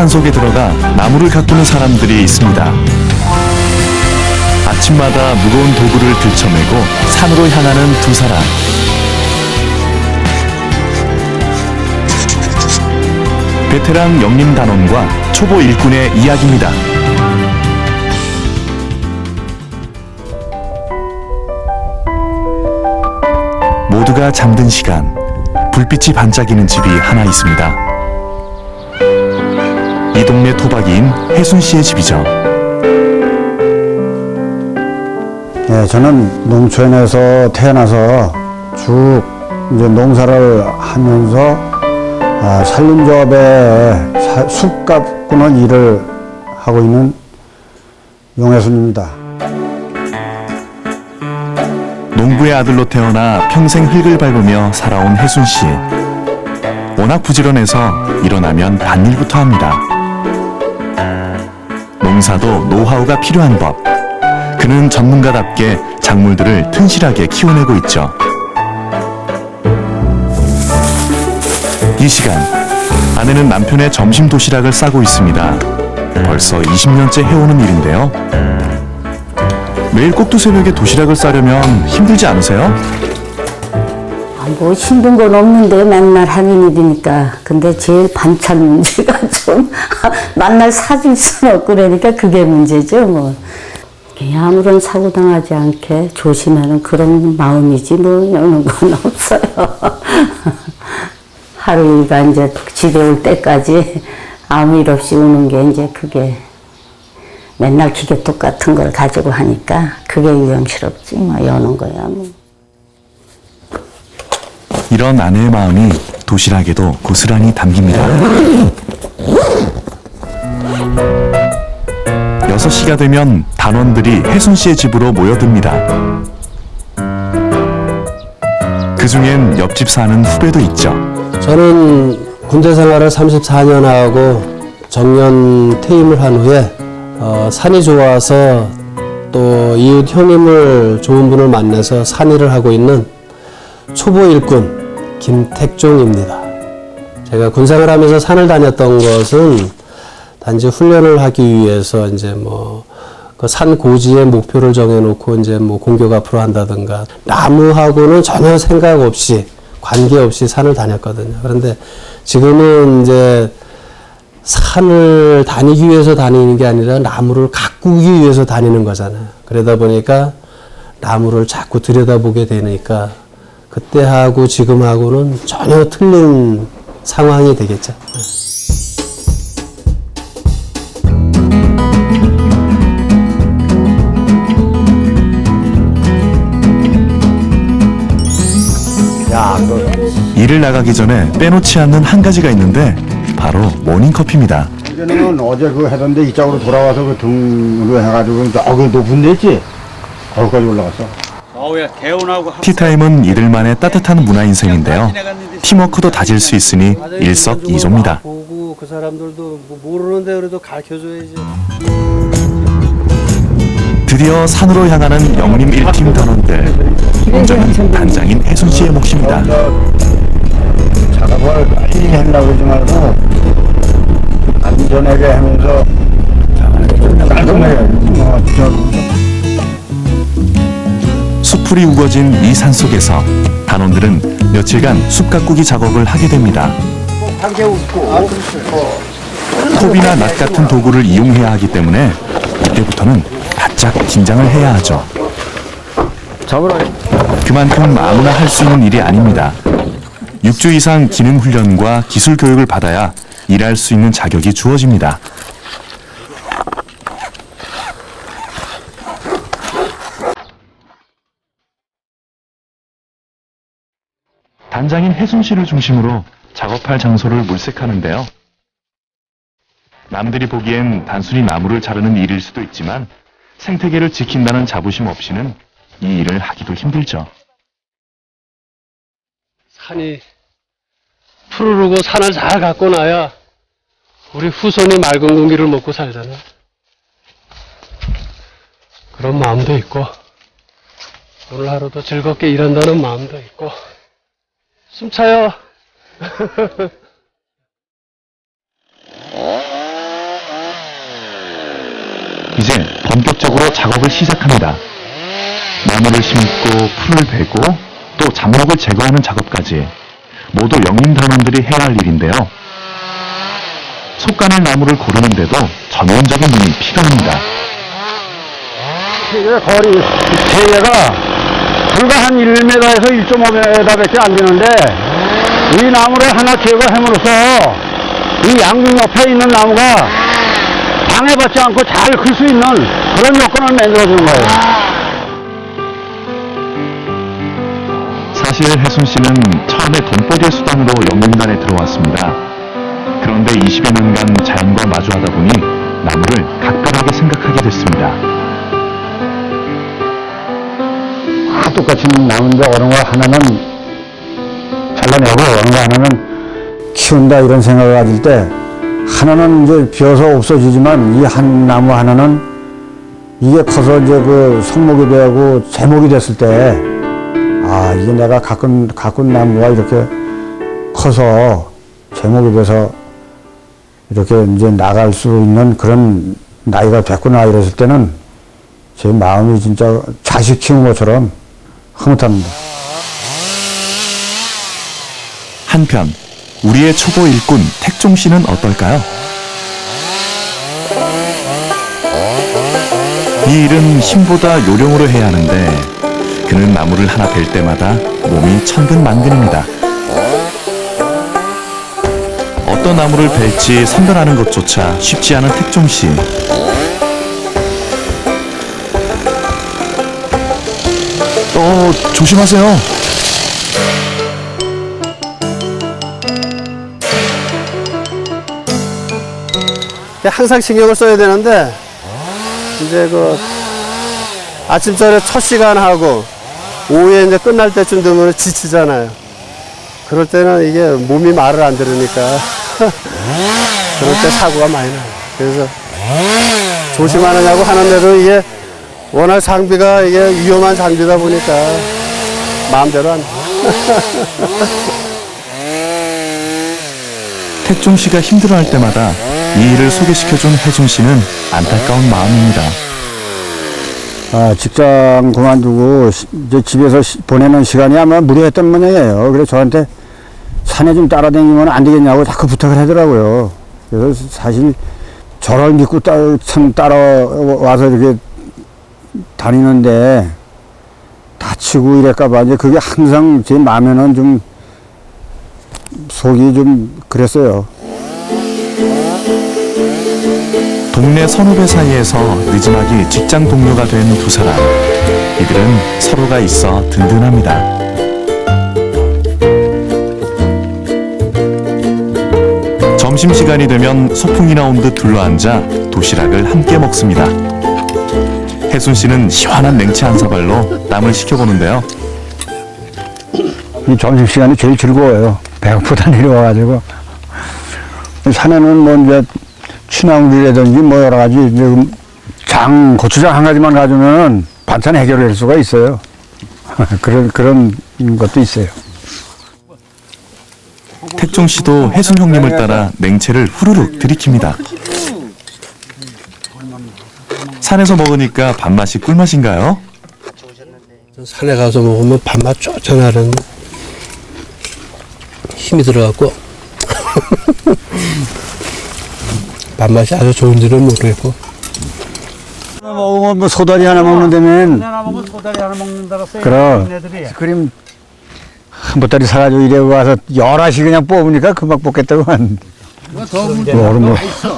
산속에 들어가 나무를 가꾸는 사람들이 있습니다. 아침마다 무거운 도구를 들쳐메고 산으로 향하는 두 사람. 베테랑 영림 단원과 초보 일꾼의 이야기입니다. 모두가 잠든 시간, 불빛이 반짝이는 집이 하나 있습니다. 이 동네 토박이인 혜순 씨의 집이죠. 네, 저는 농촌에서 태어나서 쭉 이제 농사를 하면서 산림조합에 숲 가꾸는 일을 하고 있는 용혜순입니다. 농부의 아들로 태어나 평생 흙을 밟으며 살아온 혜순 씨. 워낙 부지런해서 일어나면 밭일부터 합니다. 농사도 노하우가 필요한 법. 그는 전문가답게 작물들을 튼실하게 키워내고 있죠. 이 시간, 아내는 남편의 점심 도시락을 싸고 있습니다. 벌써 20년째 해오는 일인데요. 매일 꼭두새벽에 도시락을 싸려면 힘들지 않으세요? 뭐 힘든 건 없는데 맨날 하는 일이니까. 근데 제일 반찬 문제가 좀 맨날 사줄 수는 없고 그러니까 그게 문제죠 뭐. 그냥 아무런 사고 당하지 않게 조심하는 그런 마음이지 뭐 여는 건 없어요. 하루가 이제 집에 올 때까지 아무 일 없이 오는 게 이제 그게 맨날 기계 똑같은 걸 가지고 하니까 그게 유형스럽지 뭐 여는 거야 뭐. 이런 아내의 마음이 도시락에도 고스란히 담깁니다. 6시가 되면 단원들이 혜순 씨의 집으로 모여듭니다. 그중엔 옆집 사는 후배도 있죠. 저는 군대 생활을 34년 하고 정년 퇴임을 한 후에 산이 좋아서 또 이웃 형님을 좋은 분을 만나서 산일을 하고 있는 초보 일꾼 김택종입니다. 제가 군생활 하면서 산을 다녔던 것은 단지 훈련을 하기 위해서 이제 뭐 그 산 고지에 목표를 정해놓고 이제 뭐 공격 앞으로 한다든가 나무하고는 전혀 생각 없이 관계없이 산을 다녔거든요. 그런데 지금은 이제 산을 다니기 위해서 다니는 게 아니라 나무를 가꾸기 위해서 다니는 거잖아요. 그러다 보니까 나무를 자꾸 들여다보게 되니까 그때하고 지금하고는 전혀 틀린 상황이 되겠죠. 일을 나가기 전에 빼놓지 않는 한 가지가 있는데 바로 모닝커피입니다. 예전에는 어제 그거 하던데 이쪽으로 돌아와서 그 등으로 해가지고 저기 높은 데 있지? 거기까지 올라갔어. 티타임은 이들만의 따뜻한 문화인생인데요. 팀워크도 다질 수 있으니 일석이조입니다. 보고 그 사람들도 모르는데 그래도 가르쳐줘야지. 드디어 산으로 향하는 영림 1팀 단원들. 운전은 단장인 혜순 씨의 몫입니다. 작업을 빨리 하려고 하지 말고 안전하게 하면서 깔끔하게 숲풀이 우거진 이 산속에서 단원들은 며칠간 숲 가꾸기 작업을 하게 됩니다. 톱이나 낫 같은 도구를 이용해야 하기 때문에 이때부터는 바짝 긴장을 해야 하죠. 그만큼 아무나 할 수 있는 일이 아닙니다. 6주 이상 기능 훈련과 기술 교육을 받아야 일할 수 있는 자격이 주어집니다. 단장인 혜순 씨를 중심으로 작업할 장소를 물색하는데요. 남들이 보기엔 단순히 나무를 자르는 일일 수도 있지만 생태계를 지킨다는 자부심 없이는 이 일을 하기도 힘들죠. 산이 푸르르고 산을 잘 갖고 나야 우리 후손이 맑은 공기를 먹고 살잖아. 그런 마음도 있고 오늘 하루도 즐겁게 일한다는 마음도 있고 숨 차요. 이제 본격적으로 작업을 시작합니다. 나무를 심고 풀을 베고 또 잡목을 제거하는 작업까지 모두 영림 단원들이 해야 할 일인데요. 속가낼 나무를 고르는데도 전문적인 눈이 필요합니다. 이게 거리, 세계가 불과 한 1m에서 1.5m밖에 안 되는데, 이 나무를 하나 제거함으로써 이 양중 옆에 있는 나무가 방해받지 않고 잘 클 수 있는 그런 여건을 만들어주는 거예요. 사실 혜순 씨는 처음에 돈벌이의 수단으로 영림단에 들어왔습니다. 그런데 20여 년간 자연과 마주하다 보니 나무를 각별하게 생각하게 됐습니다. 다 똑같이 나무인데 어느 거 하나는 잘라내고 어느 거 하나는 키운다 이런 생각을 가질 때 하나는 이제 비어서 없어지지만 이 한 나무 하나는 이게 커서 이제 그 성목이 되고 제목이 됐을 때 아, 이게 내가 가꾼 나무가 이렇게 커서 제목이 돼서 이렇게 이제 나갈 수 있는 그런 나이가 됐구나 이랬을 때는 제 마음이 진짜 자식 키운 것처럼 흐뭇합니다. 한편 우리의 초보 일꾼 택종 씨는 어떨까요? 이 일은 힘보다 요령으로 해야 하는데 그는 나무를 하나 벨 때마다 몸이 천근만근입니다. 어떤 나무를 벨지 선별하는 것조차 쉽지 않은 택종 씨. 조심하세요. 항상 신경을 써야 되는데 이제 그 아침전에 첫 시간 하고 오후에 이제 끝날 때쯤 되면 지치잖아요. 그럴 때는 이게 몸이 말을 안 들으니까 그럴 때 사고가 많이 나요. 그래서 조심하느냐고 하는데도 이게 워낙 장비가 이게 위험한 장비다 보니까 마음대로 안 돼. 택종 씨가 힘들어할 때마다 이 일을 소개시켜준 혜준 씨는 안타까운 마음입니다. 아, 직장 그만두고 이제 집에서 보내는 시간이 아마 무료했던 모양이에요. 그래서 저한테 산에 좀 따라다니면 안 되겠냐고 자꾸 부탁을 하더라고요. 그래서 사실 저를 믿고 참 따라와서 이렇게 다니는데 다치고 이럴까봐 이제 그게 항상 제 마음에는 좀 속이 좀 그랬어요. 동네 선후배 사이에서 늦지막이 직장 동료가 된 두 사람. 이들은 서로가 있어 든든합니다. 점심시간이 되면 소풍이나 온 듯 둘러앉아 도시락을 함께 먹습니다. 혜순 씨는 시원한 냉채 한 사발로 땀을 식혀보는데요. 이 점심시간이 제일 즐거워요. 배고프다 내려와가지고. 산에는 뭐 이제 취나물이라든지 뭐 여러 가지 고추장 한 가지만 가지면 반찬 해결할 수가 있어요. 그런 것도 있어요. 택종 씨도 혜순 형님을 따라 냉채를 후루룩 들이킵니다. 산에서 먹으니까 밥맛이 꿀맛인가요? 산에 가서 먹으면 밥맛 쫓아나는 힘이 들어갖고 밥맛이 아주 좋은지는 모르겠고. 먹으면 뭐 소다리 하나 먹는다면 하나 먹으면 소다리 하나 먹는다고 써요. 그럼 애들이. 그림 한 보따리 사가지고 이래 와서 11시 그냥 뽑으니까 금방 뽑겠다고만.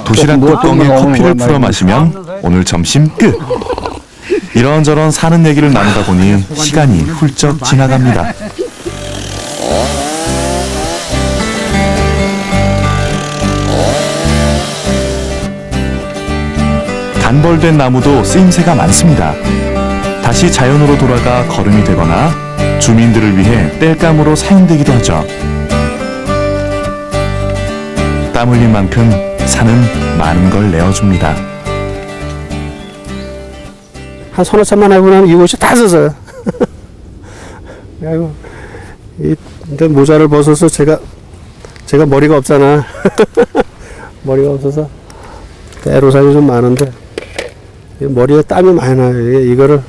도시락 뚜껑에 커피를 풀어 마시면 오늘 점심 끝. 이런저런 사는 얘기를 나누다 보니 시간이 훌쩍 지나갑니다. 단벌된 나무도 쓰임새가 많습니다. 다시 자연으로 돌아가 거름이 되거나 주민들을 위해 땔감으로 사용되기도 하죠. 땀 흘린 만큼 산은 많은 걸 내어줍니다. 한 서너 차만 하고 나면 이곳이 다 젖어요. 아이고, 근데 모자를 벗어서 제가 머리가 없잖아. 머리가 없어서 애로사항이 좀 많은데 머리에 땀이 많이 나요. 이거를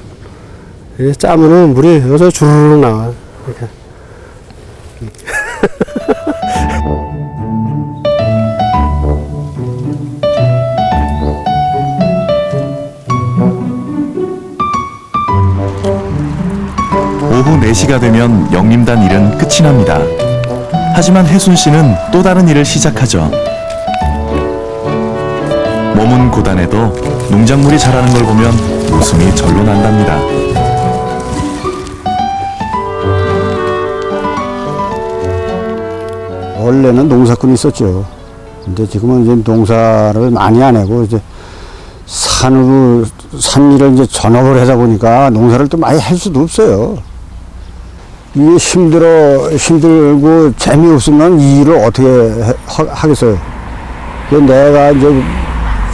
이렇게 짜면은 물이 여기서 주르륵 나와. 이렇게. 오후 4시가 되면 영림단 일은 끝이 납니다. 하지만 혜순 씨는 또 다른 일을 시작하죠. 몸은 고단해도 농작물이 자라는 걸 보면 웃음이 절로 난답니다. 원래는 농사꾼이 있었죠. 근데 지금은 이제 농사를 많이 안 하고 이제 산 일을 이제 전업을 하다 보니까 농사를 또 많이 할 수도 없어요. 이게 힘들고 재미없으면 이 일을 어떻게 하겠어요. 내가 이제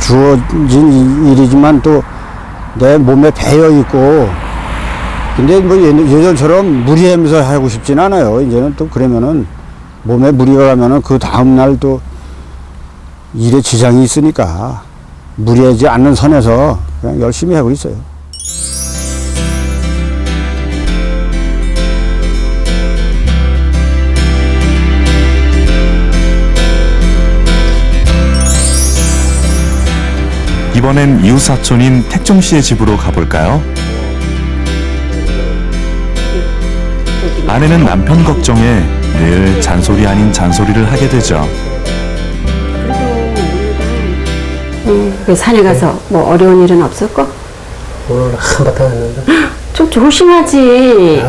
주어진 일이지만 또 내 몸에 배어 있고, 근데 뭐 예전처럼 무리하면서 하고 싶진 않아요. 이제는 또 그러면은 몸에 무리가 가면은 그 다음날 또 일에 지장이 있으니까 무리하지 않는 선에서 그냥 열심히 하고 있어요. 이번엔 이웃 사촌인 택종 씨의 집으로 가볼까요? 아내는 남편 걱정에 늘 잔소리 아닌 잔소리를 하게 되죠. 그 산에 가서 뭐 어려운 일은 없었고? 오늘 한바탕 했는데. 좀 조심하지.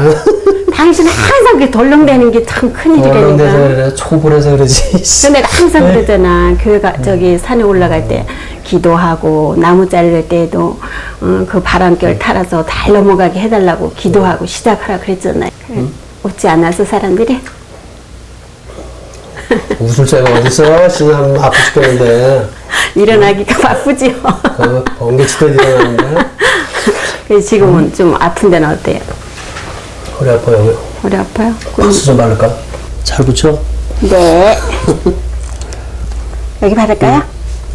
당신은 항상 그 덜렁대는 게 참 큰일이라니까. 그래, 초보라서 그러지. 그래서 내가 항상 그러잖아. 교회가 저기 산에 올라갈 때 기도하고 나무 자를 때도 그 바람결 타라서 달 넘어가게 해달라고 기도하고 시작하라 그랬잖아요. 웃지 않아서 사람들이? 웃을 새가 어딨어? 지금 아프 죽겠는데. 일어나기가 바쁘지요. 번개치듯 일어나는데. 그래서 지금은 좀 아픈 데는 어때요? 허리 아파요. 허리 아파요? 박수 좀 바를까? 잘 붙여? 네. 여기 받을까요?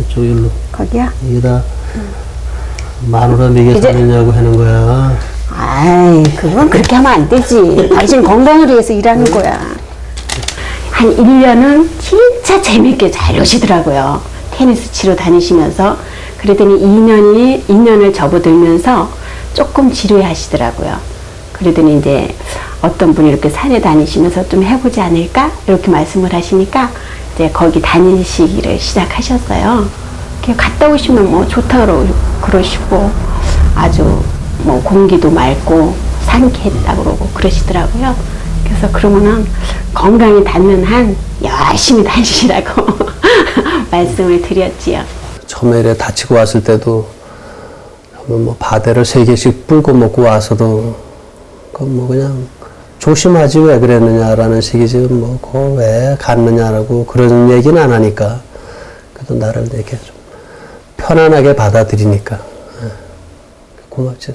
이쪽 일로. 거기요? 이게 다 마누라 미개 이제- 살리냐고 하는 거야. 아이, 그건 그렇게 하면 안 되지. 당신 건강을 위해서 일하는 거야. 한 1년은 진짜 재밌게 잘 노시더라고요. 테니스 치러 다니시면서. 그러더니 2년을 접어들면서 조금 지루해 하시더라고요. 그러더니 이제 어떤 분이 이렇게 산에 다니시면서 좀 해보지 않을까? 이렇게 말씀을 하시니까 이제 거기 다니시기를 시작하셨어요. 이렇게 갔다 오시면 뭐 좋다고 그러시고 아주 뭐 공기도 맑고 상쾌했다 그러고 그러시더라고요. 그래서 그러면은 건강이 닿는 한 열심히 다니시라고 말씀을 드렸지요. 처음에 이래 다치고 왔을 때도 뭐 바대를 3개씩 불고 먹고 와서도 그건 뭐 그냥 조심하지 왜 그랬느냐라는 식이지 뭐 그거 왜 갔느냐라고 그런 얘기는 안 하니까 그래도 나를 이렇게 좀 편안하게 받아들이니까 고맙지.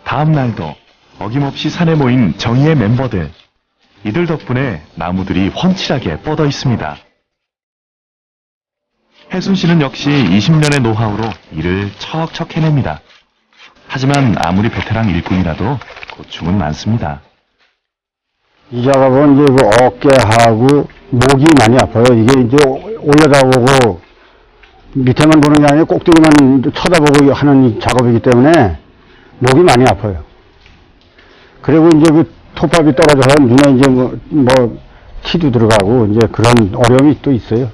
다음 날도 어김없이 산에 모인 정의의 멤버들. 이들 덕분에 나무들이 훤칠하게 뻗어 있습니다. 혜순 씨는 역시 20년의 노하우로 일을 척척 해냅니다. 하지만 아무리 베테랑 일꾼이라도 고충은 많습니다. 이 작업은 이제 그 어깨하고 목이 많이 아파요. 이게 이제 올려다보고 밑에만 보는 게 아니라 꼭대기만 쳐다보고 하는 이 작업이기 때문에 목이 많이 아파요. 그리고 이제 그 톱밥이 떨어져서 눈에 이제 뭐 티도 들어가고 이제 그런 어려움이 또 있어요.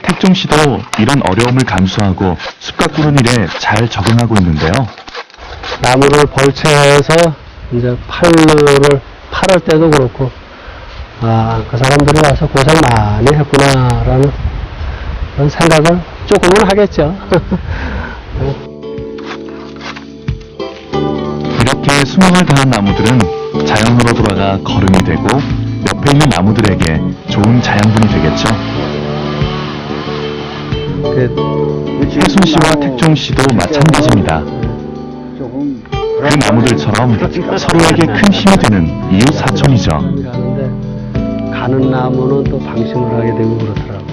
택종 씨도 이런 어려움을 감수하고 숲 가꾸는 일에 잘 적응하고 있는데요. 나무를 벌채해서 이제 팔을 때도 그렇고 아, 그 사람들이 와서 고생 많이 했구나라는 그런 생각을 조금은 하겠죠. 이렇게 수명을 다한 나무들은 자연으로 돌아가 거름이 되고 옆에 있는 나무들에게 좋은 자양분이 되겠죠. 혜순 씨와 택종 씨도 마찬가지입니다. 조금 그 나무들처럼 서로에게 큰 힘이 되는 이웃 사촌이죠. 하는데 가는 나무는 또 방심을 하게 되고 그렇더라고요.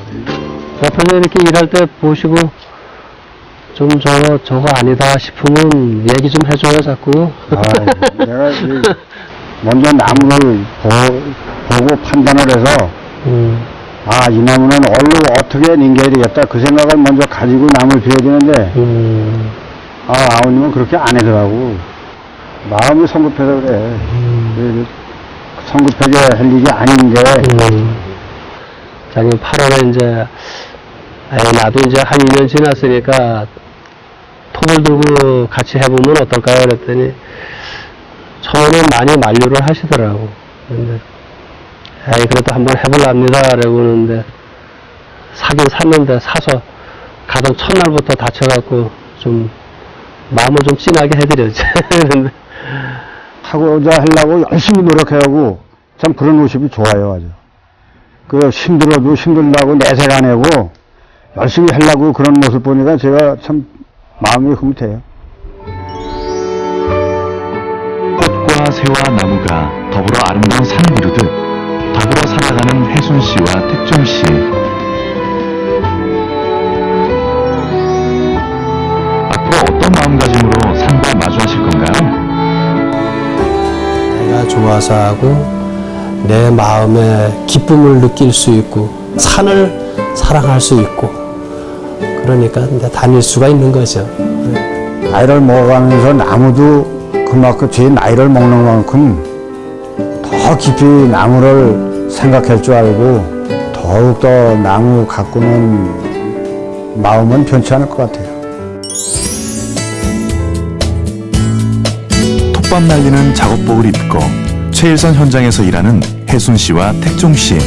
옆에서 이렇게 일할 때 보시고 좀 저거 아니다 싶으면 얘기 좀 해줘요 자꾸. 내가 먼저 나무를 보고 판단을 해서 아, 이 나무는 얼른 어떻게 넘겨야 되겠다 그 생각을 먼저 가지고 나무를 비워야 되는데 아버님은 그렇게 안 하더라고. 마음이 성급해서 그래. 성급하게 할 일이 아닌데 작년 8월에 이제 나도 이제 한 2년 지났으니까 톱을 들고 같이 해보면 어떨까요? 그랬더니 처음에 많이 만류를 하시더라고. 근데 그래도 한번 해볼랍니다. 라고 그러는데 사긴 샀는데 사서 가던 첫날부터 다쳐갖고 좀 마음을 좀 찐하게 해드렸지. 근데 하고자 하려고 열심히 노력해하고 참 그런 모습이 좋아요. 아주 그 힘들어도 힘들다고 내색 안 하고 열심히 하려고 그런 모습 보니까 제가 참 마음이 흐뭇해요. 꽃과 새와 나무가 더불어 아름다운 산을 이루듯 더불어 살아가는 혜순 씨와 택종 씨. 앞으로 어떤 마음가짐으로 산과 마주하실 건가요? 내가 좋아서 하고 내 마음에 기쁨을 느낄 수 있고 산을 사랑할 수 있고 그러니까 이제 다닐 수가 있는 거죠. 나이를 먹어가면서 나무도 그만큼 제 나이를 먹는 만큼 더 깊이 나무를 생각할 줄 알고 더욱더 나무 가꾸는 마음은 변치 않을 것 같아요. 톱밥 날리는 작업복을 입고 최일선 현장에서 일하는 혜순 씨와 택종 씨.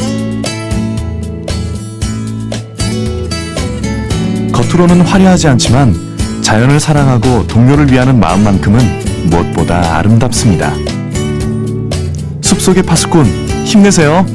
겉으로는 화려하지 않지만 자연을 사랑하고 동료를 위하는 마음만큼은 무엇보다 아름답습니다. 숲속의 파수꾼 힘내세요.